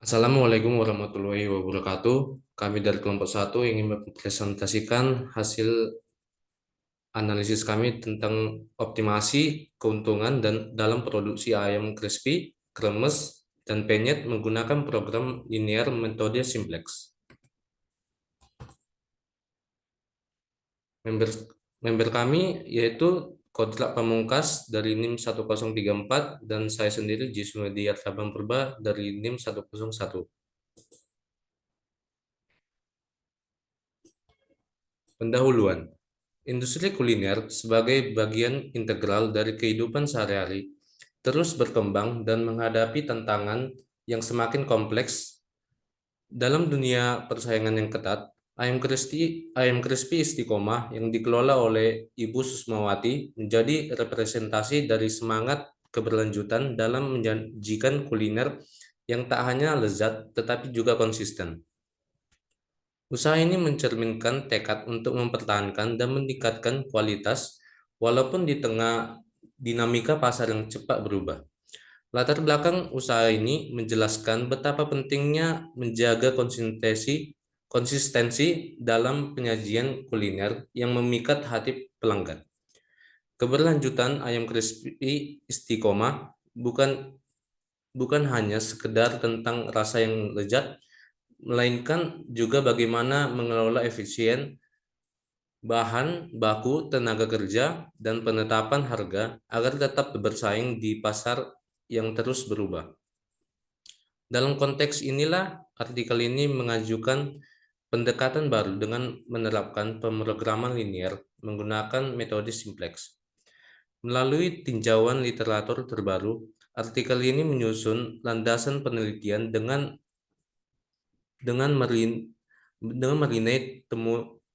Assalamualaikum warahmatullahi wabarakatuh. Kami dari kelompok satu ingin mempresentasikan hasil analisis kami tentang optimasi keuntungan dan dalam produksi ayam crispy, kremes, dan penyet menggunakan program linear metode simplex. Member member kami yaitu Kodrat Pamungkas dari NIM 1034 dan saya sendiri Jisnudiar Sabang Purba dari NIM 101. Pendahuluan. Industri kuliner sebagai bagian integral dari kehidupan sehari-hari terus berkembang dan menghadapi tantangan yang semakin kompleks. Dalam dunia persaingan yang ketat, ayam crispy Istiqomah yang dikelola oleh Ibu Susmawati menjadi representasi dari semangat keberlanjutan dalam menyajikan kuliner yang tak hanya lezat tetapi juga konsisten. Usaha ini mencerminkan tekad untuk mempertahankan dan meningkatkan kualitas walaupun di tengah dinamika pasar yang cepat berubah. Latar belakang usaha ini menjelaskan betapa pentingnya menjaga konsistensi dalam penyajian kuliner yang memikat hati pelanggan. Keberlanjutan ayam crispy Istiqomah bukan bukan hanya sekedar tentang rasa yang lezat, melainkan juga bagaimana mengelola efisien bahan baku, tenaga kerja, dan penetapan harga agar tetap bersaing di pasar yang terus berubah. Dalam konteks inilah, artikel ini mengajukan pendekatan baru dengan menerapkan pemrograman linear menggunakan metode simplex. Melalui tinjauan literatur terbaru, artikel ini menyusun landasan penelitian dengan merinai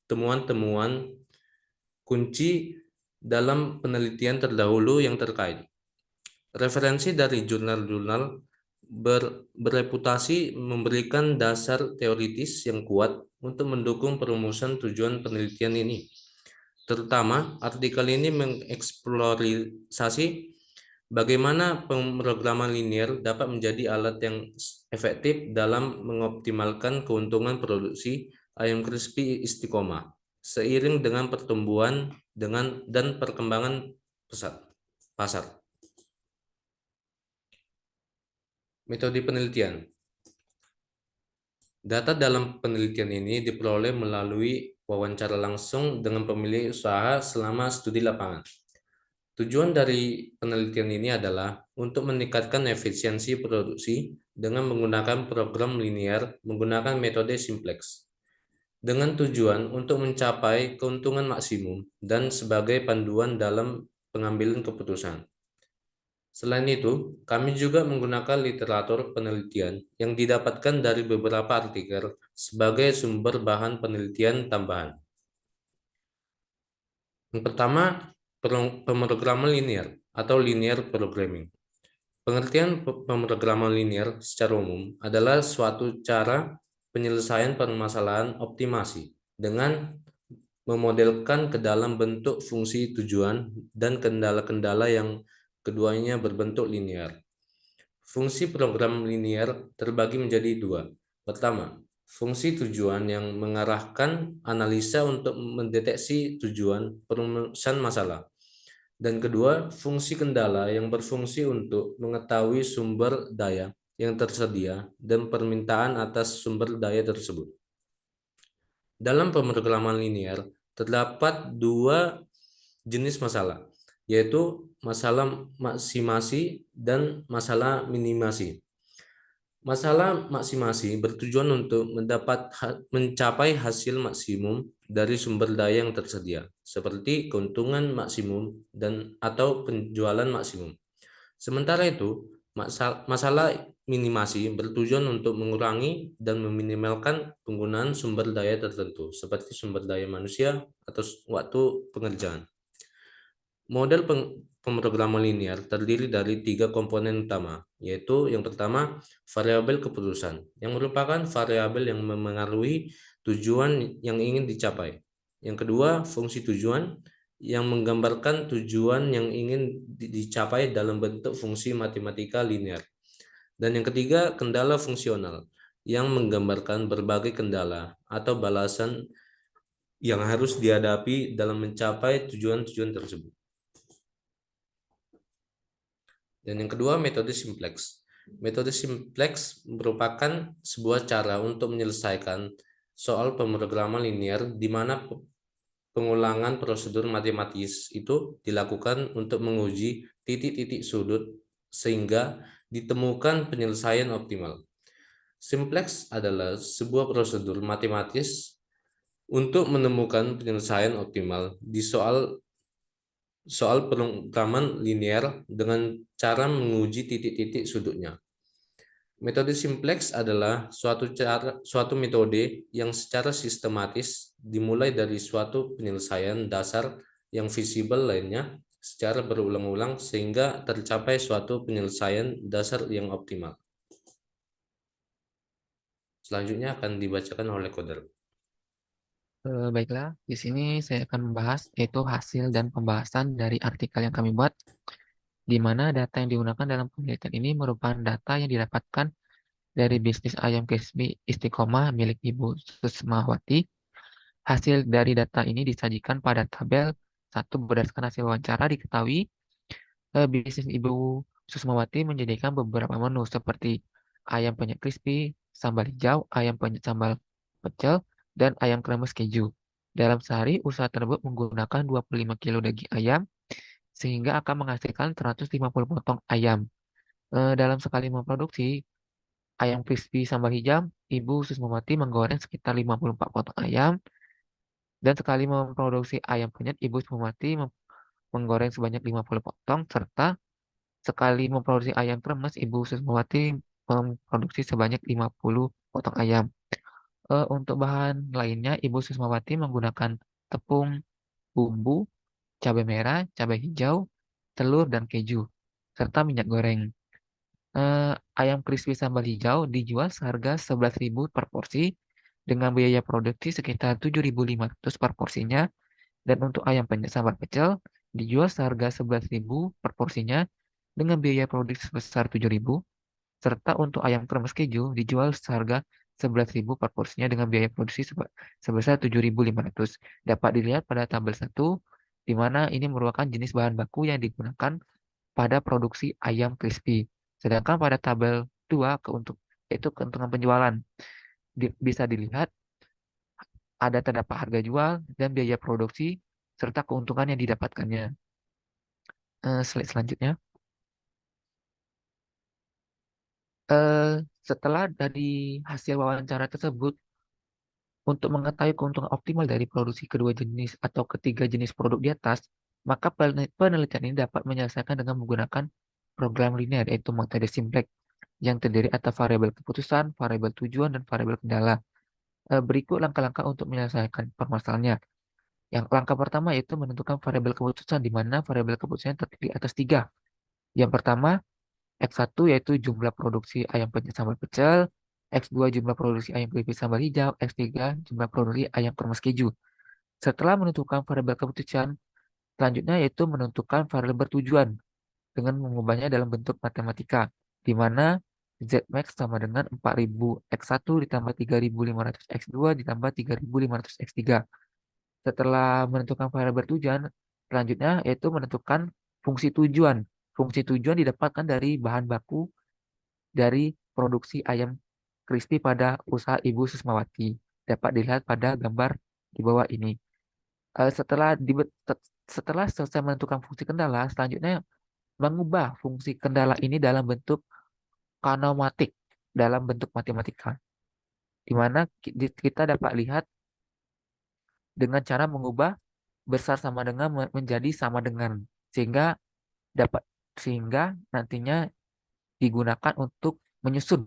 temuan-temuan kunci dalam penelitian terdahulu yang terkait. Referensi dari jurnal-jurnal bereputasi memberikan dasar teoritis yang kuat untuk mendukung perumusan tujuan penelitian ini. Terutama, artikel ini mengeksplorasi bagaimana pemrograman linear dapat menjadi alat yang efektif dalam mengoptimalkan keuntungan produksi ayam crispy Istiqomah seiring dengan pertumbuhan dan perkembangan pasar. Metode penelitian. Data dalam penelitian ini diperoleh melalui wawancara langsung dengan pemilik usaha selama studi lapangan. Tujuan dari penelitian ini adalah untuk meningkatkan efisiensi produksi dengan menggunakan program linear menggunakan metode simplex, dengan tujuan untuk mencapai keuntungan maksimum dan sebagai panduan dalam pengambilan keputusan. Selain itu, kami juga menggunakan literatur penelitian yang didapatkan dari beberapa artikel sebagai sumber bahan penelitian tambahan. Yang pertama, pemrograman linear atau linear programming. Pengertian pemrograman linear secara umum adalah suatu cara penyelesaian permasalahan optimasi dengan memodelkan ke dalam bentuk fungsi tujuan dan kendala-kendala yang keduanya berbentuk linear. Fungsi program linear terbagi menjadi dua. Pertama, fungsi tujuan yang mengarahkan analisa untuk mendeteksi tujuan perumusan masalah. Dan kedua, fungsi kendala yang berfungsi untuk mengetahui sumber daya yang tersedia dan permintaan atas sumber daya tersebut. Dalam pemrograman linear, terdapat dua jenis masalah, yaitu masalah maksimasi dan masalah minimasi. Masalah maksimasi bertujuan untuk mencapai hasil maksimum dari sumber daya yang tersedia, seperti keuntungan maksimum dan atau penjualan maksimum. Sementara itu, masalah minimasi bertujuan untuk mengurangi dan meminimalkan penggunaan sumber daya tertentu, seperti sumber daya manusia atau waktu pengerjaan. Model pemrograman linear terdiri dari tiga komponen utama, yaitu yang pertama, variabel keputusan, yang merupakan variabel yang memengaruhi tujuan yang ingin dicapai. Yang kedua, fungsi tujuan, yang menggambarkan tujuan yang ingin dicapai dalam bentuk fungsi matematika linear. Dan yang ketiga, kendala fungsional yang menggambarkan berbagai kendala atau balasan yang harus dihadapi dalam mencapai tujuan-tujuan tersebut. Dan yang kedua, metode simplex. Metode simplex merupakan sebuah cara untuk menyelesaikan soal pemrograman linear di mana pengulangan prosedur matematis itu dilakukan untuk menguji titik-titik sudut sehingga ditemukan penyelesaian optimal. Simplex adalah sebuah prosedur matematis untuk menemukan penyelesaian optimal di soal pemrograman linear dengan cara menguji titik-titik sudutnya. Metode simplex adalah suatu metode yang secara sistematis dimulai dari suatu penyelesaian dasar yang visible lainnya secara berulang-ulang sehingga tercapai suatu penyelesaian dasar yang optimal. Selanjutnya akan dibacakan oleh Koder. Baiklah, di sini saya akan membahas yaitu hasil dan pembahasan dari artikel yang kami buat, di mana data yang digunakan dalam penelitian ini merupakan data yang didapatkan dari bisnis ayam crispy Istiqomah milik Ibu Susmawati. Hasil dari data ini disajikan pada tabel 1 berdasarkan hasil wawancara diketahui bisnis Ibu Susmawati menyediakan beberapa menu seperti ayam penyet crispy, sambal hijau, ayam penyet sambal pecel, dan ayam kremes keju. Dalam sehari, usaha tersebut menggunakan 25 kilo daging ayam, sehingga akan menghasilkan 150 potong ayam. Dalam sekali memproduksi ayam crispy sambal hijau, Ibu Susmawati menggoreng sekitar 54 potong ayam, dan sekali memproduksi ayam penyet, Ibu Susmawati menggoreng sebanyak 50 potong, serta sekali memproduksi ayam kremes, Ibu Susmawati memproduksi sebanyak 50 potong ayam. Untuk bahan lainnya, Ibu Susmawati menggunakan tepung, bumbu, cabai merah, cabai hijau, telur, dan keju, serta minyak goreng. Ayam crispy sambal hijau dijual seharga 11.000 per porsi dengan biaya produksi sekitar 7.500 per porsinya. Dan untuk ayam penyet sambal pecel dijual seharga 11.000 per porsinya dengan biaya produksi sebesar 7.000. Serta untuk ayam kremes keju dijual seharga 11.000 per porsinya dengan biaya produksi sebesar 7.500. Dapat dilihat pada tabel 1, di mana ini merupakan jenis bahan baku yang digunakan pada produksi ayam crispy. Sedangkan pada tabel 2 yaitu keuntungan penjualan bisa dilihat ada terdapat harga jual dan biaya produksi serta keuntungan yang didapatkannya. Slide selanjutnya. Eh, Setelah dari hasil wawancara tersebut, untuk mengetahui keuntungan optimal dari produksi kedua jenis atau ketiga jenis produk di atas, maka penelitian ini dapat menyelesaikan dengan menggunakan program linear, yaitu metode simplex, yang terdiri atas variabel keputusan, variabel tujuan, dan variabel kendala. Berikut langkah-langkah untuk menyelesaikan permasalahannya. Yang langkah pertama yaitu menentukan variabel keputusan, di mana variabel keputusannya terdiri atas tiga. Yang pertama, X1 yaitu jumlah produksi ayam penyet sambal pecel, X2 jumlah produksi ayam keripik sambal hijau, X3 jumlah produksi ayam kremes keju. Setelah menentukan variabel keputusan, selanjutnya yaitu menentukan variabel tujuan dengan mengubahnya dalam bentuk matematika, di mana Zmax sama dengan 4.000 X1 ditambah 3.500 X2 ditambah 3.500 X3. Setelah menentukan variabel tujuan, selanjutnya yaitu menentukan fungsi tujuan. Fungsi tujuan didapatkan dari bahan baku dari produksi ayam crispy pada usaha Ibu Susmawati. Dapat dilihat pada gambar di bawah ini. Setelah selesai menentukan fungsi kendala, selanjutnya mengubah fungsi kendala ini dalam bentuk kanomatik, dalam bentuk matematika, di mana kita dapat lihat dengan cara mengubah besar sama dengan menjadi sama dengan, sehingga dapat sehingga nantinya digunakan untuk menyusun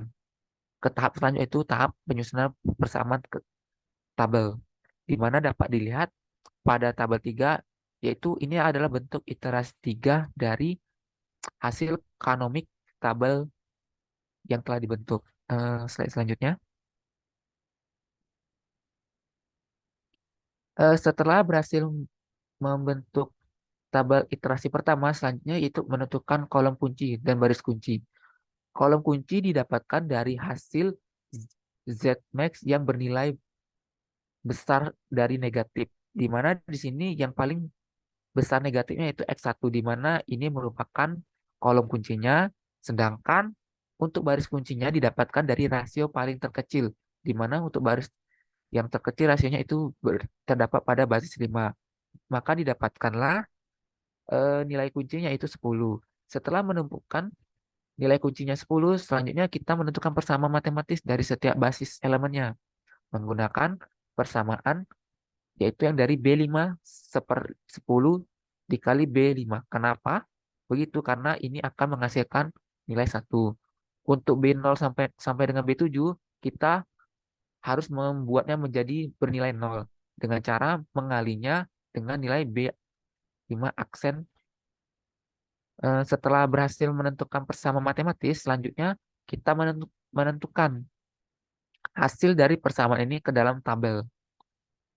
ke tahap selanjutnya, itu tahap penyusunan persamaan ke tabel, di mana dapat dilihat pada tabel 3, yaitu ini adalah bentuk iterasi 3 dari hasil kanomik tabel yang telah dibentuk. Slide selanjutnya. Setelah berhasil membentuk tabel iterasi pertama, selanjutnya itu menentukan kolom kunci dan baris kunci. kolom kunci didapatkan dari hasil Z-max yang bernilai besar dari negatif. Di mana di sini yang paling besar negatifnya itu X1, di mana ini merupakan kolom kuncinya, sedangkan untuk baris kuncinya didapatkan dari rasio paling terkecil, di mana untuk baris yang terkecil rasionya itu terdapat pada basis 5. Maka didapatkanlah nilai kuncinya itu 10. Setelah menemukan nilai kuncinya 10, selanjutnya kita menentukan persamaan matematis dari setiap basis elemennya menggunakan persamaan yaitu yang dari B5 seper 10 dikali B5. Kenapa? Begitu karena ini akan menghasilkan nilai 1. Untuk B0 sampai sampai dengan B7, kita harus membuatnya menjadi bernilai 0 dengan cara mengalinya dengan nilai B5 aksen. Setelah berhasil menentukan persamaan matematis, selanjutnya kita menentukan hasil dari persamaan ini ke dalam tabel.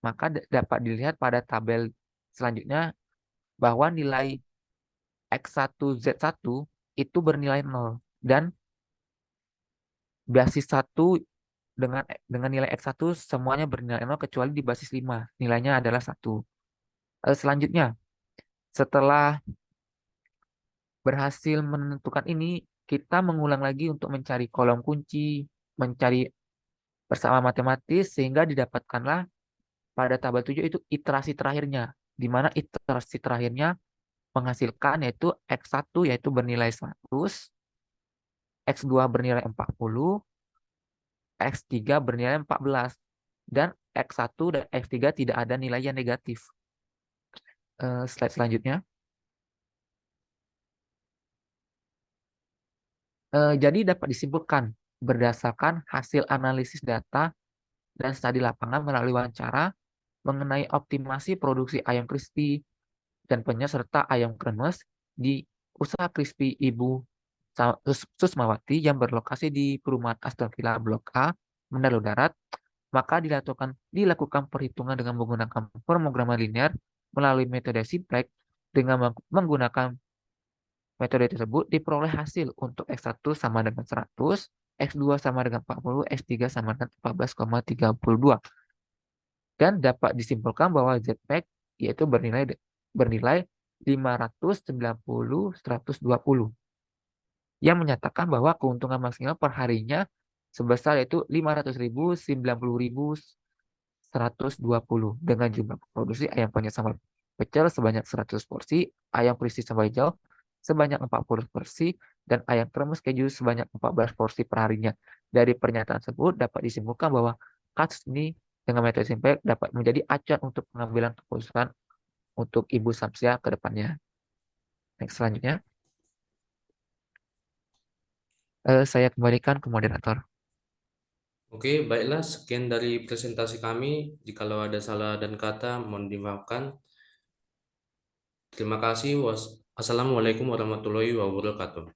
Maka dapat dilihat pada tabel selanjutnya bahwa nilai X1 Z1 itu bernilai 0 dan basis 1 dengan nilai X1 semuanya bernilai 0 kecuali di basis 5 nilainya adalah 1. Selanjutnya setelah berhasil menentukan ini kita mengulang lagi untuk mencari kolom kunci, mencari persamaan matematis sehingga didapatkanlah pada tabel 7 itu iterasi terakhirnya, di mana iterasi terakhirnya menghasilkan yaitu X1 yaitu bernilai 100, X2 bernilai 40, X3 bernilai 14, dan X1 dan X3 tidak ada nilai yang negatif. Slide selanjutnya. Jadi dapat disimpulkan berdasarkan hasil analisis data dan studi lapangan melalui wawancara mengenai optimasi produksi ayam crispy dan penyet serta ayam kremes di usaha crispy Ibu Susmawati yang berlokasi di perumahan Aston Villa Blok A, Menalo Darat, maka dilakukan perhitungan dengan menggunakan pemrograman linear melalui metode simplex. Dengan menggunakan metode tersebut diperoleh hasil untuk X1 sama dengan 100, X2 sama dengan 40, X3 sama dengan 14,32. Dan dapat disimpulkan bahwa ZPEG yaitu bernilai 590-120 yang menyatakan bahwa keuntungan maksimal per harinya sebesar yaitu 500.000, 90.120 dengan jumlah produksi ayam penyet sambal pecel sebanyak 100 porsi, ayam crispy sambal hijau sebanyak 40 porsi, dan ayam kremes keju sebanyak 14 porsi per harinya. Dari pernyataan tersebut dapat disimpulkan bahwa kasus ini dengan metode simpel dapat menjadi acuan untuk pengambilan keputusan untuk Ibu Samsia ke depannya. Next, selanjutnya. Saya kembalikan ke moderator. Oke, baiklah, sekian dari presentasi kami. Jikalau ada salah dan kata, mohon dimaafkan. Terima kasih. Assalamualaikum warahmatullahi wabarakatuh.